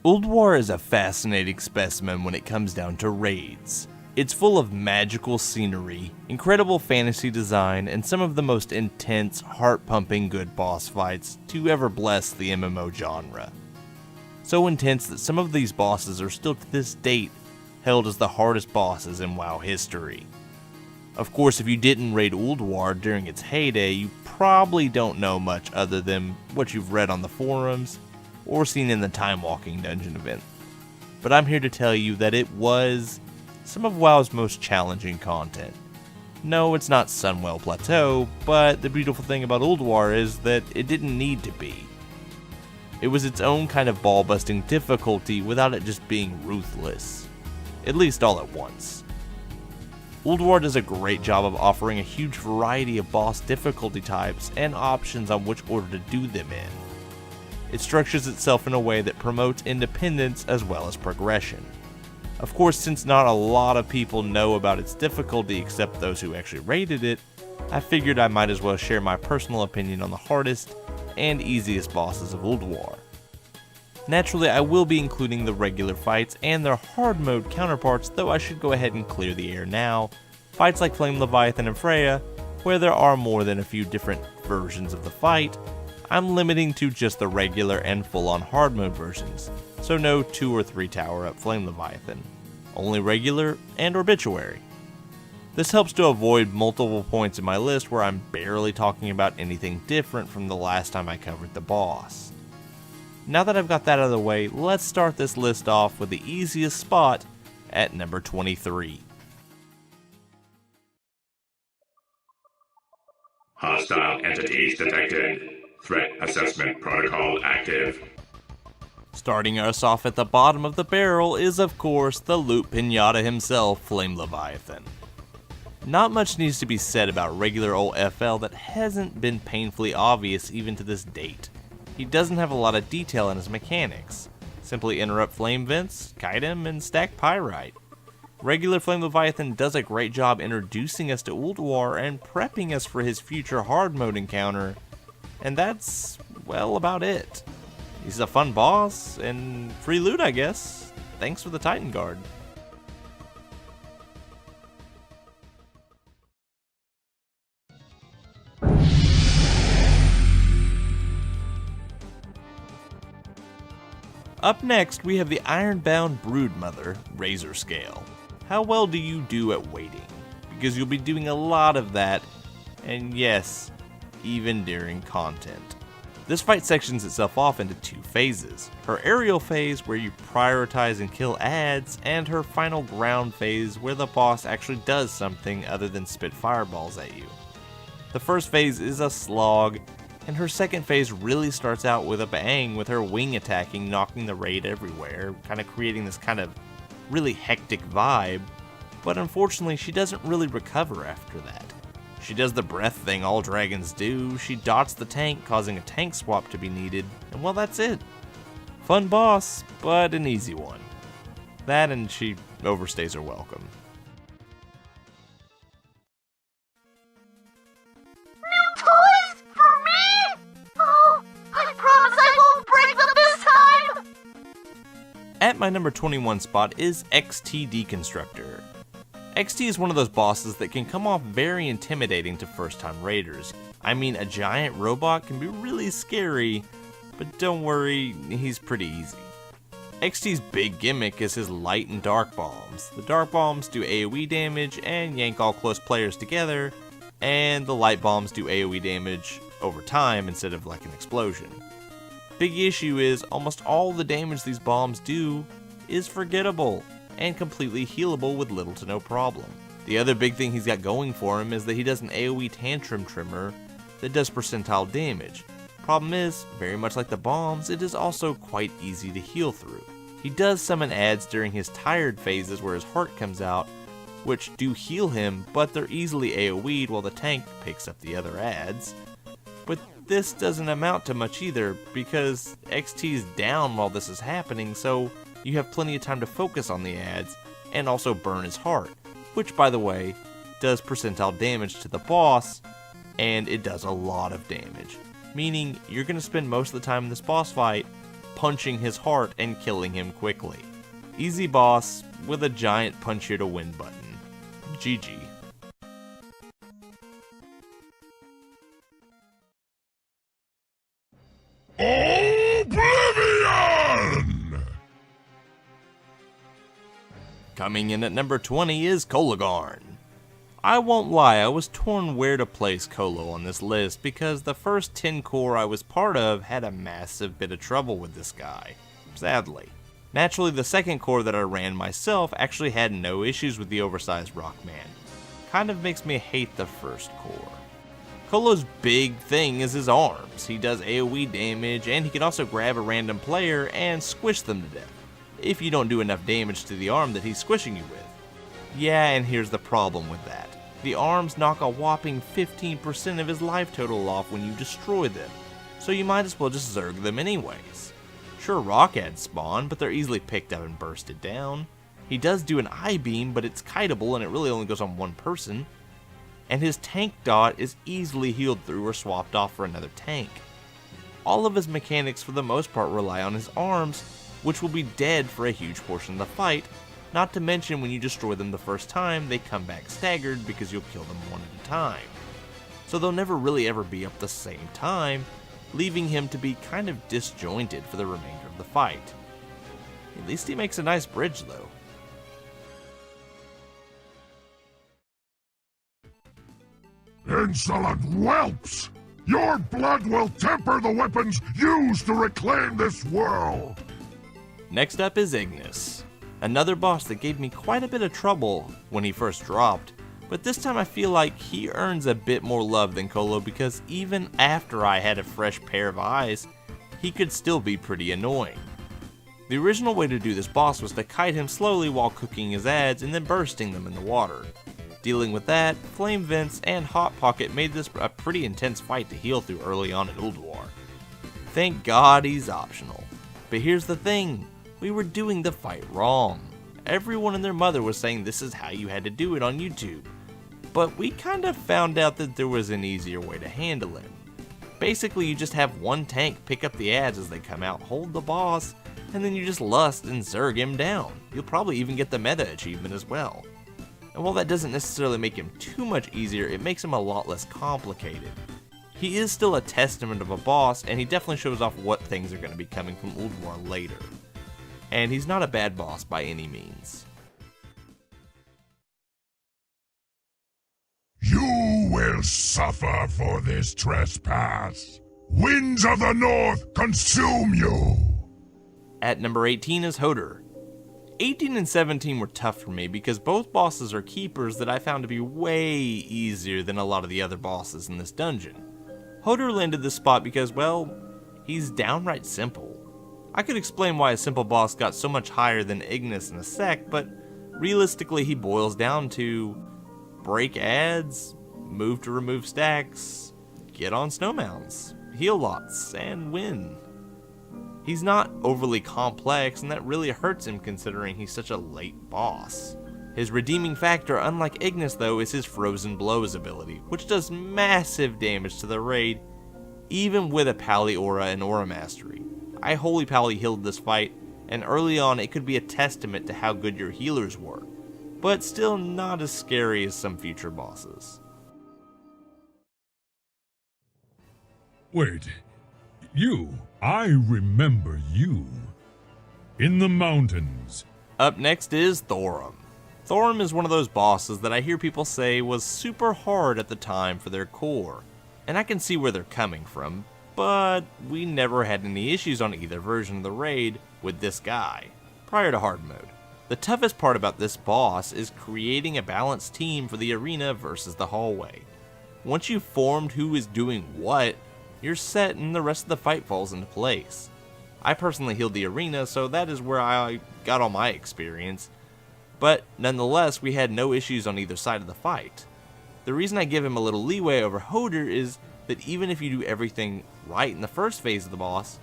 Ulduar is a fascinating specimen when it comes down to raids. It's full of magical scenery, incredible fantasy design, and some of the most intense, heart-pumping good boss fights to ever bless the MMO genre. So intense that some of these bosses are still to this date held as the hardest bosses in WoW history. Of course, if you didn't raid Ulduar during its heyday, you probably don't know much other than what you've read on the forums or seen in the Time Walking dungeon event. But I'm here to tell you that it was some of WoW's most challenging content. No, it's not Sunwell Plateau, but the beautiful thing about Ulduar is that it didn't need to be. It was its own kind of ball-busting difficulty without it just being ruthless. At least all at once. Ulduar does a great job of offering a huge variety of boss difficulty types and options on which order to do them in. It structures itself in a way that promotes independence as well as progression. Of course, since not a lot of people know about its difficulty except those who actually raided it, I figured I might as well share my personal opinion on the hardest and easiest bosses of Ulduar. Naturally, I will be including the regular fights and their hard mode counterparts, though I should go ahead and clear the air now. Fights like Flame Leviathan and Freya, where there are more than a few different versions of the fight, I'm limiting to just the regular and full-on hard mode versions, so no 2 or 3 tower up Flame Leviathan, only regular and Orbit-uary. This helps to avoid multiple points in my list where I'm barely talking about anything different from the last time I covered the boss. Now that I've got that out of the way, let's start this list off with the easiest spot at number 23. Hostile entities detected. Threat assessment protocol active. Starting us off at the bottom of the barrel is of course the loot pinata himself, Flame Leviathan. Not much needs to be said about regular old FL that hasn't been painfully obvious even to this date. He doesn't have a lot of detail in his mechanics. Simply interrupt flame vents, kite him, and stack pyrite. Regular Flame Leviathan does a great job introducing us to Ulduar and prepping us for his future hard mode encounter, and that's, well, about it. He's a fun boss, and free loot I guess. Thanks for the Titan Guard. Up next, we have the Ironbound Broodmother, Razorscale. How well do you do at waiting? Because you'll be doing a lot of that, and yes, even during content. This fight sections itself off into 2 phases. Her aerial phase, where you prioritize and kill adds, and her final ground phase, where the boss actually does something other than spit fireballs at you. The first phase is a slog, and her second phase really starts out with a bang, with her wing attacking, knocking the raid everywhere, kind of creating this kind of really hectic vibe, but unfortunately she doesn't really recover after that. She does the breath thing all dragons do, she dots the tank, causing a tank swap to be needed, and well, that's it. Fun boss, but an easy one. That and she overstays her welcome. At my number 21 spot is XT Deconstructor. XT is one of those bosses that can come off very intimidating to first-time raiders. I mean, a giant robot can be really scary, but don't worry, he's pretty easy. XT's big gimmick is his light and dark bombs. The dark bombs do AoE damage and yank all close players together, and the light bombs do AoE damage over time instead of like an explosion. Big issue is almost all the damage these bombs do is forgettable and completely healable with little to no problem. The other big thing he's got going for him is that he does an AoE tantrum trimmer that does percentile damage. Problem is, very much like the bombs, it is also quite easy to heal through. He does summon adds during his tired phases where his heart comes out, which do heal him, but they're easily AoE'd while the tank picks up the other adds. But this doesn't amount to much either, because XT's down while this is happening, so you have plenty of time to focus on the adds, and also burn his heart, which by the way, does percentile damage to the boss, and it does a lot of damage. meaning you're going to spend most of the time in this boss fight punching his heart and killing him quickly. Easy boss with a giant punch here to win button. GG. Oblivion! Coming in at number 20 is Kologarn. I won't lie, I was torn where to place Kolo on this list because the first 10 core I was part of had a massive bit of trouble with this guy, sadly. Naturally, the second core that I ran myself actually had no issues with the oversized Rockman. Kind of makes me hate the first core. Kolo's big thing is his arms. He does AoE damage, and he can also grab a random player and squish them to death, if you don't do enough damage to the arm that he's squishing you with. Yeah, and here's the problem with that. The arms knock a whopping 15% of his life total off when you destroy them, so you might as well just zerg them anyways. Sure, rock ads spawn, but they're easily picked up and bursted down. He does do an eye beam, but it's kiteable and it really only goes on one person. And his tank dot is easily healed through or swapped off for another tank. All of his mechanics for the most part rely on his arms, which will be dead for a huge portion of the fight, not to mention when you destroy them the first time, they come back staggered because you'll kill them one at a time. So they'll never really ever be up the same time, leaving him to be kind of disjointed for the remainder of the fight. At least he makes a nice bridge though. Insolent whelps! Your blood will temper the weapons used to reclaim this world! Next up is Ignis. Another boss that gave me quite a bit of trouble when he first dropped, but this time I feel like he earns a bit more love than Kolo because even after I had a fresh pair of eyes, he could still be pretty annoying. The original way to do this boss was to kite him slowly while cooking his ads and then bursting them in the water. Dealing with that, Flame Vents and Hot Pocket made this a pretty intense fight to heal through early on in Ulduar. Thank God he's optional. But here's the thing, we were doing the fight wrong. Everyone and their mother was saying this is how you had to do it on YouTube. But we kind of found out that there was an easier way to handle it. Basically, you just have one tank pick up the ads as they come out, hold the boss, and then you just lust and zerg him down. You'll probably even get the meta achievement as well. And while that doesn't necessarily make him too much easier, it makes him a lot less complicated. He is still a testament of a boss, and he definitely shows off what things are going to be coming from Ulduar later. And he's not a bad boss by any means. You will suffer for this trespass. Winds of the North consume you! At number 18 is Hodir. 18 and 17 were tough for me because both bosses are keepers that I found to be way easier than a lot of the other bosses in this dungeon. Hodir landed this spot because, well, he's downright simple. I could explain why a simple boss got so much higher than Ignis in a sec, but realistically he boils down to break ads, move to remove stacks, get on snow mounds, heal lots, and win. He's not overly complex, and that really hurts him considering he's such a late boss. His redeeming factor, unlike Ignis though, is his Frozen Blows ability, which does massive damage to the raid, even with a Pally Aura and Aura Mastery. I Holy Pally healed this fight, and early on it could be a testament to how good your healers were, but still not as scary as some future bosses. Wait, you? I remember you. In the mountains. Up next is Thorim. Thorim is one of those bosses that I hear people say was super hard at the time for their core, and I can see where they're coming from, but we never had any issues on either version of the raid with this guy, prior to hard mode. The toughest part about this boss is creating a balanced team for the arena versus the hallway. Once you've formed who is doing what, you're set and the rest of the fight falls into place. I personally healed the arena, so that is where I got all my experience, but nonetheless we had no issues on either side of the fight. The reason I give him a little leeway over Hodir is that even if you do everything right in the first phase of the boss,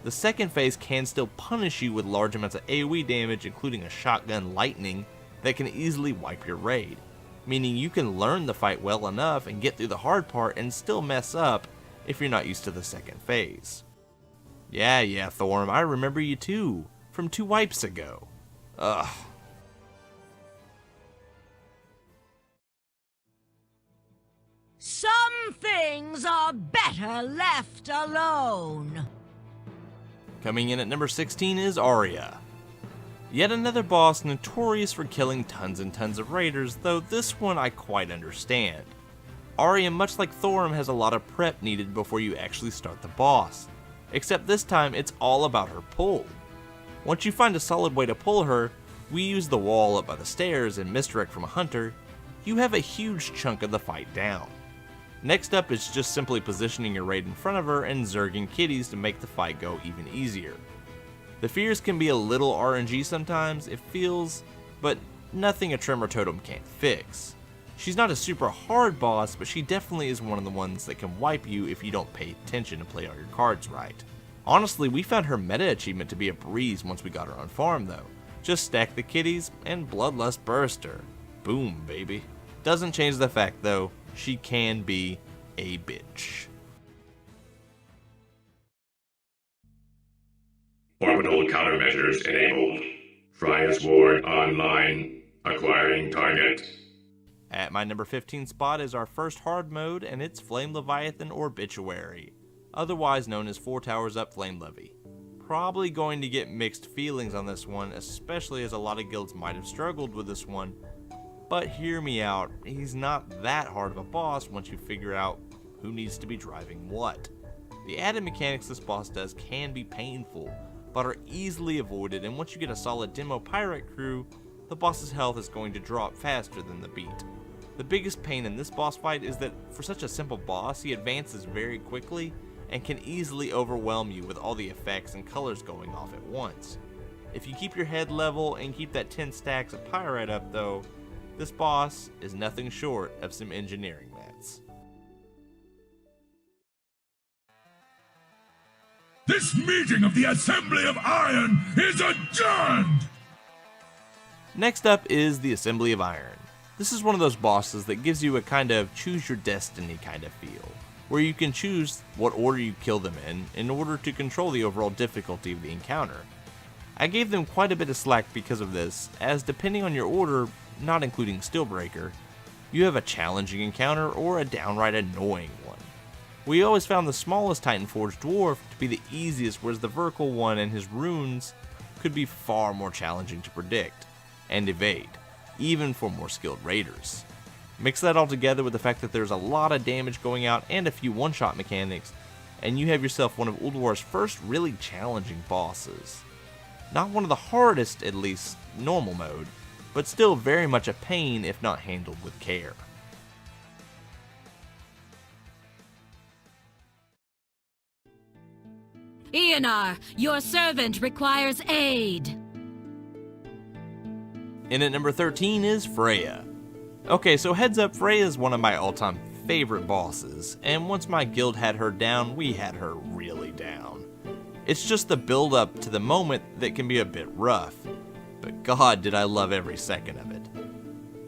the second phase can still punish you with large amounts of AoE damage, including a shotgun lightning that can easily wipe your raid, meaning you can learn the fight well enough and get through the hard part and still mess up, if you're not used to the second phase. Yeah, Thorim, I remember you too, from 2 wipes ago. Ugh. Some things are better left alone. Coming in at number 16 is Auriaya. Yet another boss notorious for killing tons and tons of raiders, though this one I quite understand. Auriaya, much like Thorim, has a lot of prep needed before you actually start the boss, except this time it's all about her pull. Once you find a solid way to pull her, we use the wall up by the stairs and misdirect from a hunter, you have a huge chunk of the fight down. Next up is just simply positioning your raid in front of her and zerging kitties to make the fight go even easier. The fears can be a little RNG sometimes, it feels, but nothing a Tremor Totem can't fix. She's not a super hard boss, but she definitely is one of the ones that can wipe you if you don't pay attention and play all your cards right. Honestly, we found her meta achievement to be a breeze once we got her on farm though. Just stack the kitties and Bloodlust burst her. Boom, baby. Doesn't change the fact though, she can be a bitch. Orbital countermeasures enabled. Freya's ward online. Acquiring target. At my number 15 spot is our first hard mode, and it's Flame Leviathan Orbit-uary, otherwise known as 4 Towers Up Flame Levy. Probably going to get mixed feelings on this one, especially as a lot of guilds might have struggled with this one, but hear me out, he's not that hard of a boss once you figure out who needs to be driving what. The added mechanics this boss does can be painful, but are easily avoided, and once you get a solid demo pirate crew, the boss's health is going to drop faster than the beat. The biggest pain in this boss fight is that for such a simple boss, he advances very quickly and can easily overwhelm you with all the effects and colors going off at once. If you keep your head level and keep that 10 stacks of pyrite up though, this boss is nothing short of some engineering mats. This meeting of the Assembly of Iron is adjourned! Next up is the Assembly of Iron. This is one of those bosses that gives you a kind of choose your destiny kind of feel, where you can choose what order you kill them in order to control the overall difficulty of the encounter. I gave them quite a bit of slack because of this, as depending on your order, not including Steelbreaker, you have a challenging encounter or a downright annoying one. We always found the smallest Titanforged Dwarf to be the easiest, whereas the vertical one and his runes could be far more challenging to predict and evade, even for more skilled raiders. Mix that all together with the fact that there's a lot of damage going out and a few one-shot mechanics, and you have yourself one of Ulduar's first really challenging bosses. Not one of the hardest, at least normal mode, but still very much a pain if not handled with care. Ionar, your servant requires aid. In at number 13 is Freya. Okay, so heads up, Freya is one of my all-time favorite bosses, and once my guild had her down, we had her really down. It's just the build-up to the moment that can be a bit rough, but god did I love every second of it.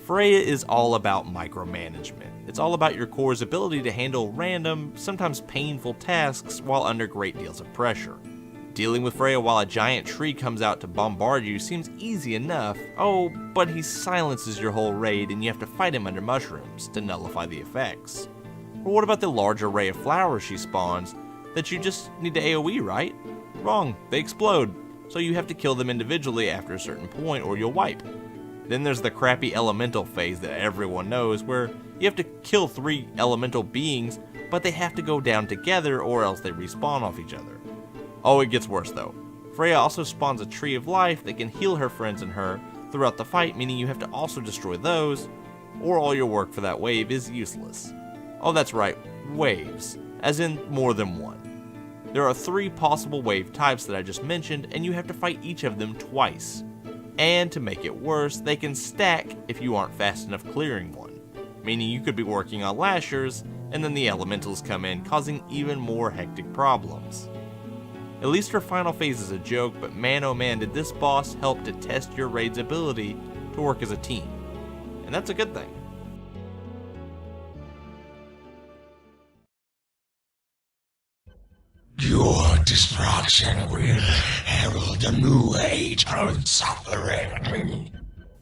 Freya is all about micromanagement. It's all about your core's ability to handle random, sometimes painful tasks while under great deals of pressure. Dealing with Freya while a giant tree comes out to bombard you seems easy enough, but he silences your whole raid and you have to fight him under mushrooms to nullify the effects. Or what about the large array of flowers she spawns that you just need to AoE, right? Wrong, they explode, so you have to kill them individually after a certain point or you'll wipe. Then there's the crappy elemental phase that everyone knows, where you have to kill 3 elemental beings, but they have to go down together or else they respawn off each other. Oh, it gets worse though. Freya also spawns a tree of life that can heal her friends and her throughout the fight, meaning you have to also destroy those, or all your work for that wave is useless. Oh, that's right, waves, as in more than one. There are 3 possible wave types that I just mentioned, and you have to fight each of them twice. And to make it worse, they can stack if you aren't fast enough clearing one, meaning you could be working on lashers, and then the elementals come in, causing even more hectic problems. At least her final phase is a joke, but man oh man did this boss help to test your raid's ability to work as a team. And that's a good thing. Your destruction will herald a new age of suffering.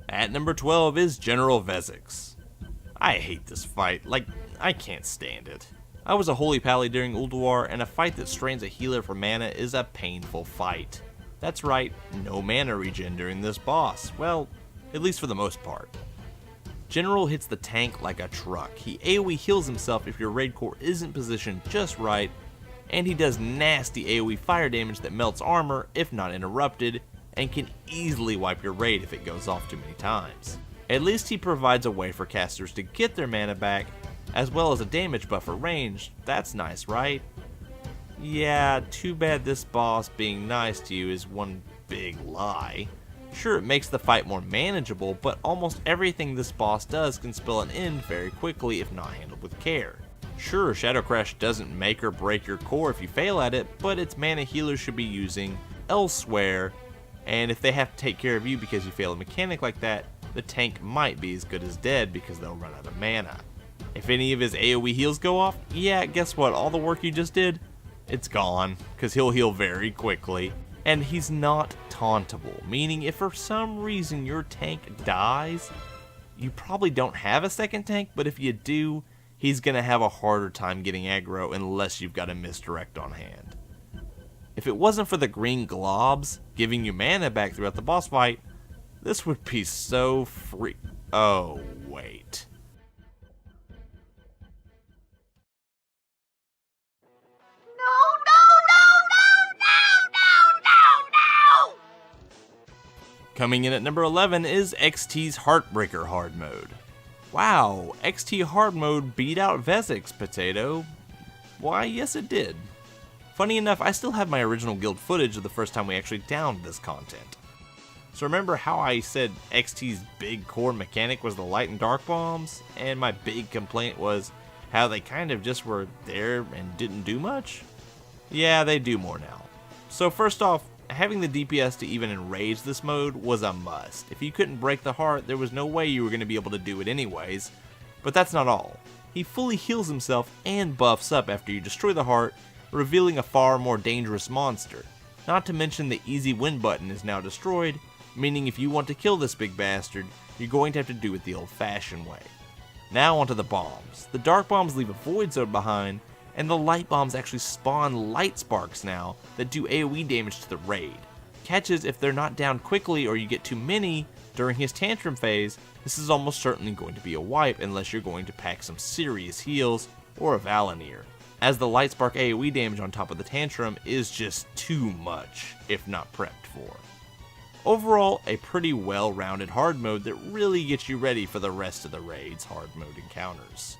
At number 12 is General Vezax. I hate this fight, I can't stand it. I was a holy pally during Ulduar, and a fight that strains a healer for mana is a painful fight. That's right, no mana regen during this boss, well, at least for the most part. General hits the tank like a truck. He AoE heals himself if your raid core isn't positioned just right, and he does nasty AoE fire damage that melts armor if not interrupted, and can easily wipe your raid if it goes off too many times. At least he provides a way for casters to get their mana back, as well as a damage buff for range. That's nice, right? Yeah, too bad this boss being nice to you is one big lie. Sure, it makes the fight more manageable, but almost everything this boss does can spell an end very quickly if not handled with care. Sure, Shadow Crash doesn't make or break your core if you fail at it, but its mana healers should be using elsewhere, and if they have to take care of you because you fail a mechanic like that, the tank might be as good as dead because they'll run out of mana. If any of his AoE heals go off, yeah, guess what, all the work you just did, it's gone, because he'll heal very quickly. And he's not tauntable, meaning if for some reason your tank dies, you probably don't have a second tank, but if you do, he's going to have a harder time getting aggro unless you've got a misdirect on hand. If it wasn't for the green globs giving you mana back throughout the boss fight, this would be so free. Oh, wait. Coming in at number 11 is XT's Heartbreaker hard mode. Wow, XT hard mode beat out Vezax, potato. Why, yes it did. Funny enough, I still have my original guild footage of the first time we actually downed this content. So remember how I said XT's big core mechanic was the light and dark bombs? And my big complaint was how they kind of just were there and didn't do much? Yeah, they do more now. So first off, having the DPS to even enrage this mode was a must. If you couldn't break the heart, there was no way you were going to be able to do it anyways. But that's not all. He fully heals himself and buffs up after you destroy the heart, revealing a far more dangerous monster. Not to mention the easy win button is now destroyed, meaning if you want to kill this big bastard, you're going to have to do it the old-fashioned way. Now onto the bombs. The dark bombs leave a void zone behind, and the light bombs actually spawn light sparks now that do AoE damage to the raid. Catch is if they're not down quickly or you get too many during his tantrum phase, this is almost certainly going to be a wipe unless you're going to pack some serious heals or a Valanir, as the light spark AoE damage on top of the tantrum is just too much if not prepped for. Overall, a pretty well-rounded hard mode that really gets you ready for the rest of the raid's hard mode encounters.